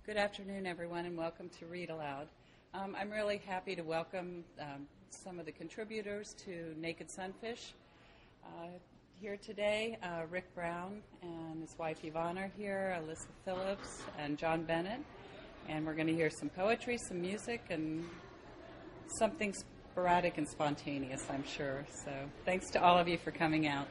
Good afternoon, everyone, and welcome to Read Aloud. I'm really happy to welcome some of the contributors to Naked Sunfish. Here today, Rick Brown and his wife Yvonne are here, Elisa Philips and John Bennett, and we're going to hear some poetry, some music, and something sporadic and spontaneous, I'm sure. So thanks to all of you for coming out.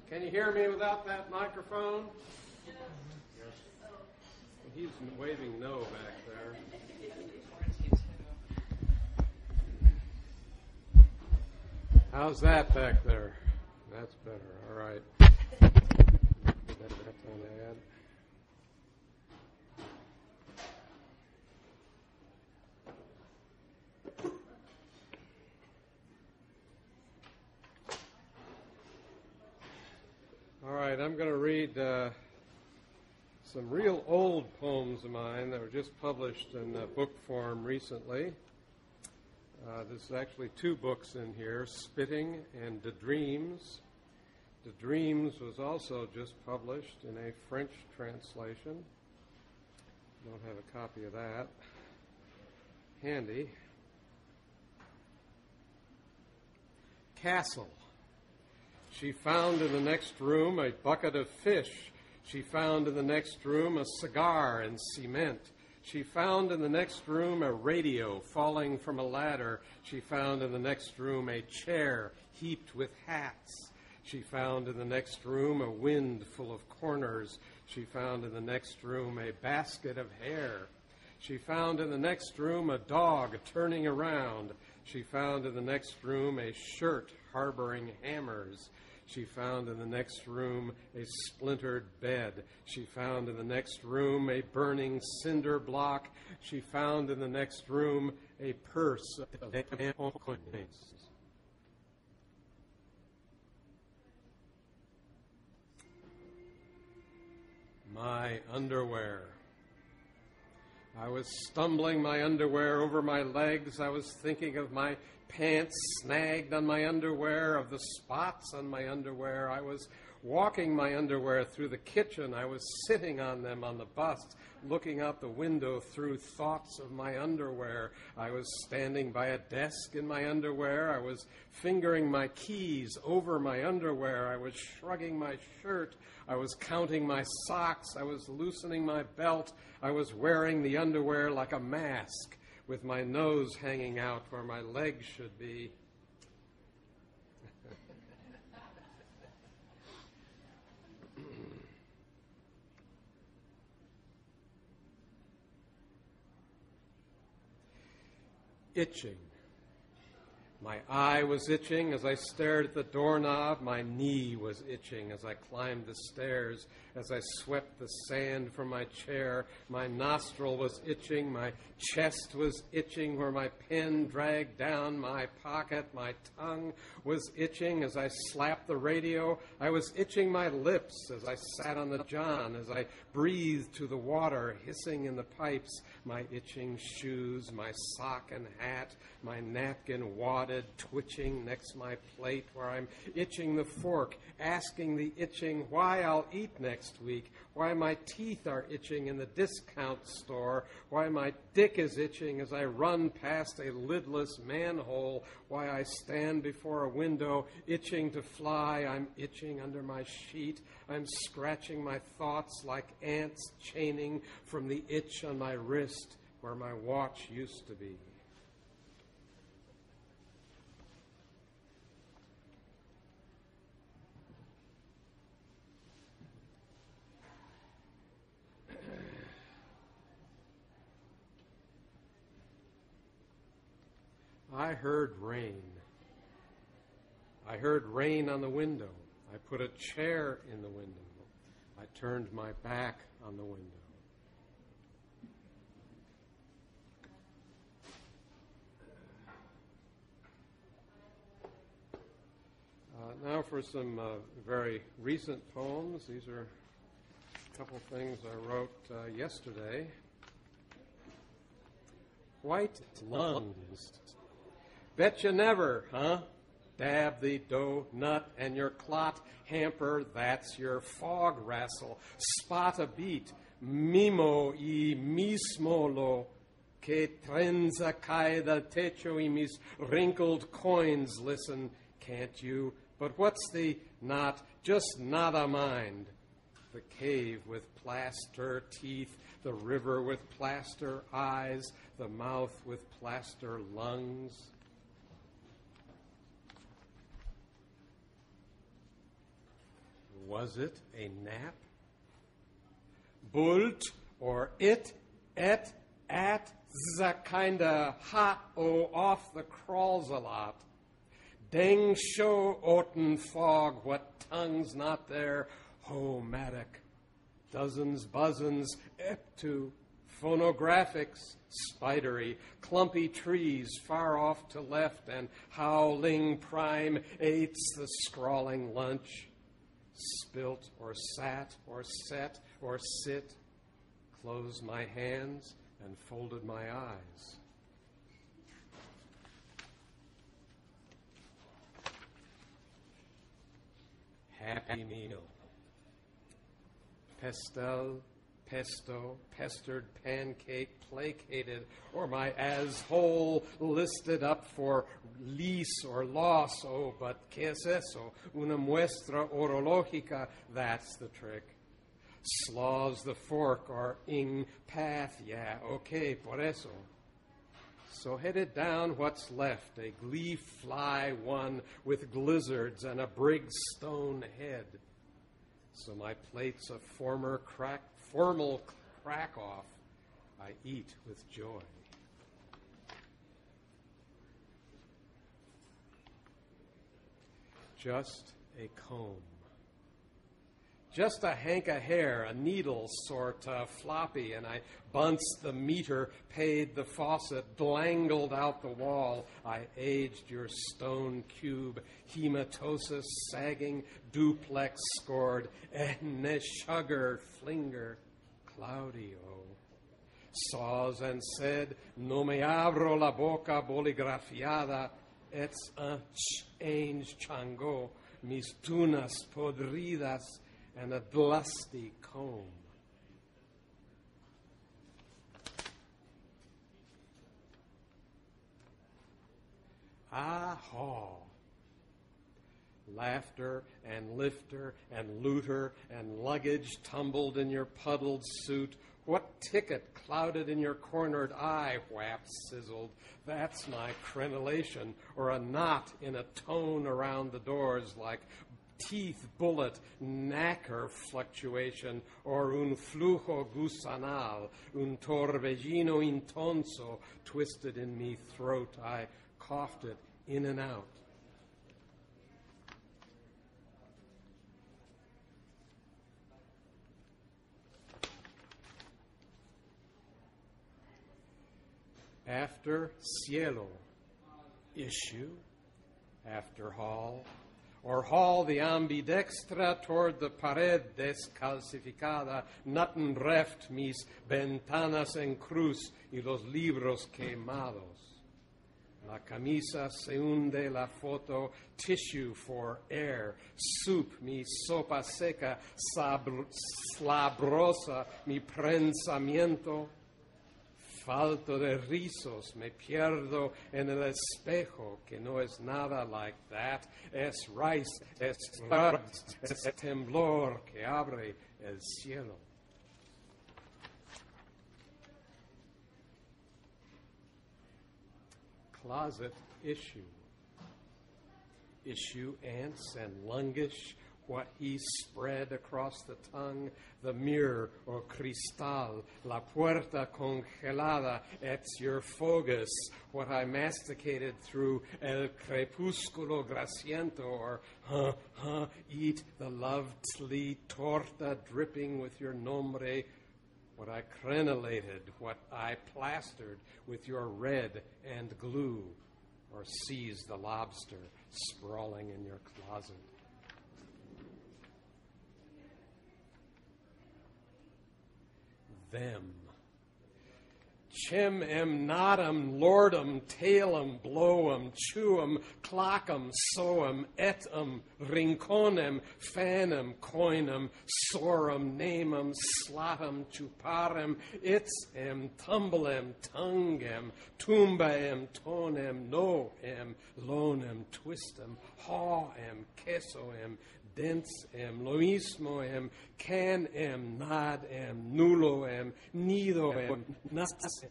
Can you hear me without that microphone? Yes. He's waving no back there. How's that back there? That's better. All right. All right, I'm going to read some real old poems of mine that were just published in book form recently. There's actually two books in here, Spitting and The Dreams. The Dreams was also just published in a French translation. Don't have a copy of that handy. Castle. She found in the next room a bucket of fish. She found in the next room a cigar and cement. She found in the next room a radio falling from a ladder. She found in the next room a chair heaped with hats. She found in the next room a wind full of corners. She found in the next room a basket of hair. She found in the next room a dog turning around. She found in the next room a shirt harboring hammers. She found in the next room a splintered bed. She found in the next room a burning cinder block. She found in the next room a purse of coins. My underwear. I was stumbling my underwear over my legs. I was thinking of my pants snagged on my underwear, of the spots on my underwear. I was walking my underwear through the kitchen. I was sitting on them on the bus, looking out the window through thoughts of my underwear. I was standing by a desk in my underwear. I was fingering my keys over my underwear. I was shrugging my shirt. I was counting my socks. I was loosening my belt. I was wearing the underwear like a mask, with my nose hanging out where my legs should be. Itching. My eye was itching as I stared at the doorknob. My knee was itching as I climbed the stairs, as I swept the sand from my chair. My nostril was itching. My chest was itching where my pen dragged down my pocket. My tongue was itching as I slapped the radio. I was itching my lips as I sat on the john, as I breathed to the water hissing in the pipes. My itching shoes, my sock and hat, my napkin wadded, twitching next my plate where I'm itching the fork, asking the itching why I'll eat next week, why my teeth are itching in the discount store, why my dick is itching as I run past a lidless manhole, why I stand before a window itching to fly. I'm itching under my sheet. I'm scratching my thoughts like ants chaining from the itch on my wrist where my watch used to be. I heard rain. I heard rain on the window. I put a chair in the window. I turned my back on the window. Now for some very recent poems. These are a couple things I wrote yesterday. White lungs. Betcha never, huh? Dab the dough nut and your clot hamper, that's your fog wrestle. Spot a beat, mimo y mismo lo que trenza cae del techo y mis wrinkled coins. Listen, can't you? But what's the not, just nada mind? The cave with plaster teeth, the river with plaster eyes, the mouth with plaster lungs. Was it a nap? Bult or it, et, at, za kinda hot-o off the crawls a lot. Deng show oten fog, what tongue's not there, ho-matic. Dozens, buzzins, eptu, phonographics, spidery, clumpy trees far off to left, and howling prime eats the scrawling lunch. Spilt or sat or set or sit, closed my hands and folded my eyes. Happy meal. Pestel, pesto, pestered pancake, placated, or my as whole listed up for lease or loss. Oh, but ¿qué es eso? Una muestra orológica, that's the trick. Slaws the fork or ing path, yeah, okay, por eso. So headed down what's left, a glee fly one with glizzards and a brig stone head. So my plate's a formal crack off, I eat with joy. Just a comb. Just a hank of hair, a needle sort of floppy, and I bunched the meter, paid the faucet, dangled out the wall. I aged your stone cube, hematosis sagging, duplex scored, and sugar flinger, cloudy, oh. Saws and said, no me abro la boca boligrafiada, it's un change chango, mis tunas podridas, and a lusty comb. Ah-haw. Laughter and lifter and looter and luggage tumbled in your puddled suit. What ticket clouded in your cornered eye, whap sizzled. That's my crenellation, or a knot in a tone around the doors like teeth bullet, knacker fluctuation, or un flujo gusanal, un torbellino intonso twisted in me throat. I coughed it in and out. After cielo, issue, after hall, or haul the ambidextra toward the pared descalcificada, nothing reft mis ventanas en cruz y los libros quemados. La camisa se hunde, la foto, tissue for air, soup, mi sopa seca, slabrosa, mi prensamiento. Falto de rizos, me pierdo en el espejo, que no es nada like that. Es rice, es temblor que abre el cielo. Closet issue. Issue ants and lungish, what he spread across the tongue, the mirror or cristal, la puerta congelada, it's your fogus, what I masticated through el crepúsculo grasiento, or eat the lovely torta dripping with your nombre, what I crenellated, what I plastered with your red and glue, or seize the lobster sprawling in your closet. Them. Chim em, nodem, lordem, tailem, blowem, chewem, clock'em, soem, etem, rinconem, fanem, coinem, sorem, namem, slotem, chuparem, itsem, tumblem, tungem, tumbaem, tonem, noem, lonem, twistem, hawem, quesoem, densem, lo mismoem, canem, nadem, nuloem, nidoem, nasem.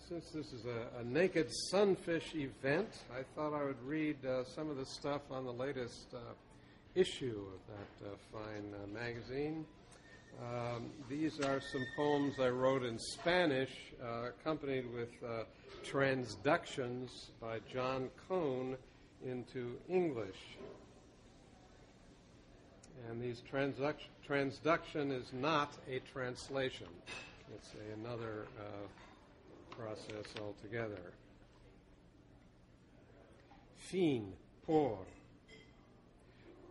Since this is a Naked Sunfish event, I thought I would read some of the stuff on the latest issue of that fine magazine. These are some poems I wrote in Spanish, accompanied with transductions by John Cohn into English. And these transduction is not a translation. It's another process altogether. Fin, por.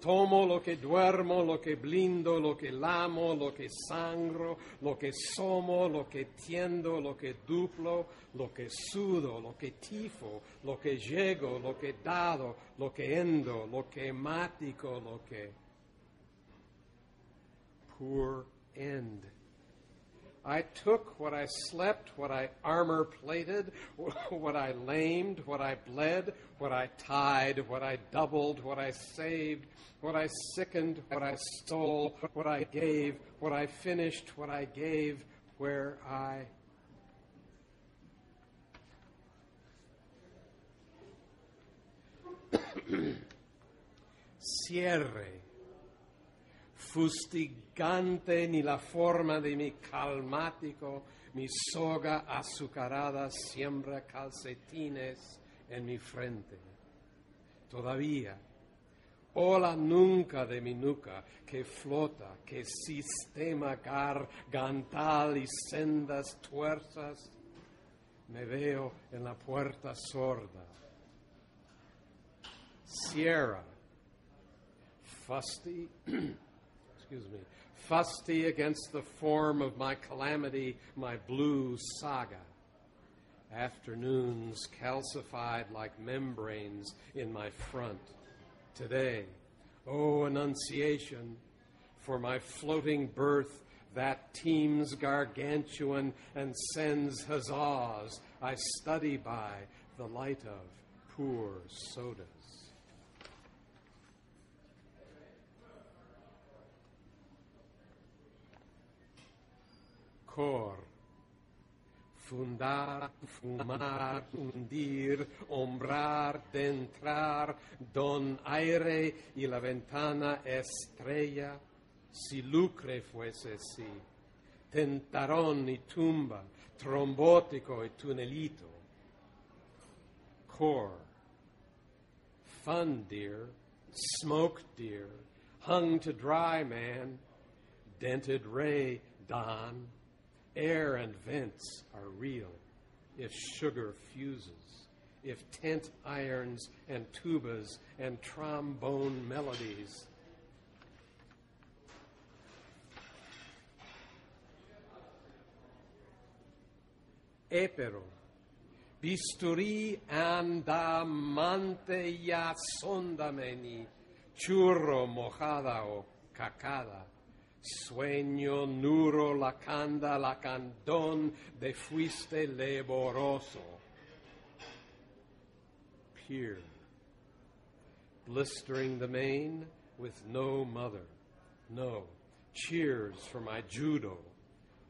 Tomo lo que duermo, lo que blindo, lo que lamo, lo que sangro, lo que somo, lo que tiendo, lo que duplo, lo que sudo, lo que tifo, lo que llego, lo que dado, lo que endo, lo que matico, lo que poor end. I took what I slept, what I armor-plated, what I lamed, what I bled, what I tied, what I doubled, what I saved, what I sickened, what I stole, what I gave, what I finished, what I gave, where I... Cierre. Fustigante ni la forma de mi calmático, mi soga azucarada siembra calcetines en mi frente. Todavía, ola nunca de mi nuca, que flota, que sistema gargantal y sendas tuerzas, me veo en la puerta sorda. Sierra, fusty... fusty against the form of my calamity, my blue saga. Afternoons calcified like membranes in my front. Today, oh, Annunciation, for my floating birth that teems gargantuan and sends huzzahs I study by the light of poor sodas. Cor, fundar, fumar, hundir, hombrar, dentrar, don aire y la ventana estrella, si lucre fuese sí, tentarón y tumba, trombótico y tunelito. Cor, fun dear, smoke dear, hung to dry man, dented ray, Don. Air and vents are real if sugar fuses, if tent irons and tubas and trombone melodies. Épero, bisturi andamante ya sondameni, churro mojada o cacada. Sueño nuro la canda, la candón de fuiste laboroso. Pier, blistering the main with no mother, no, cheers for my judo.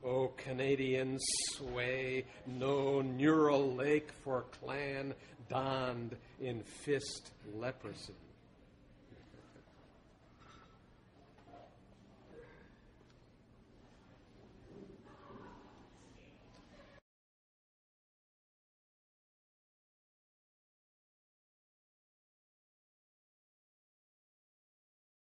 O Canadian sway, no neural lake for clan donned in fist leprosy.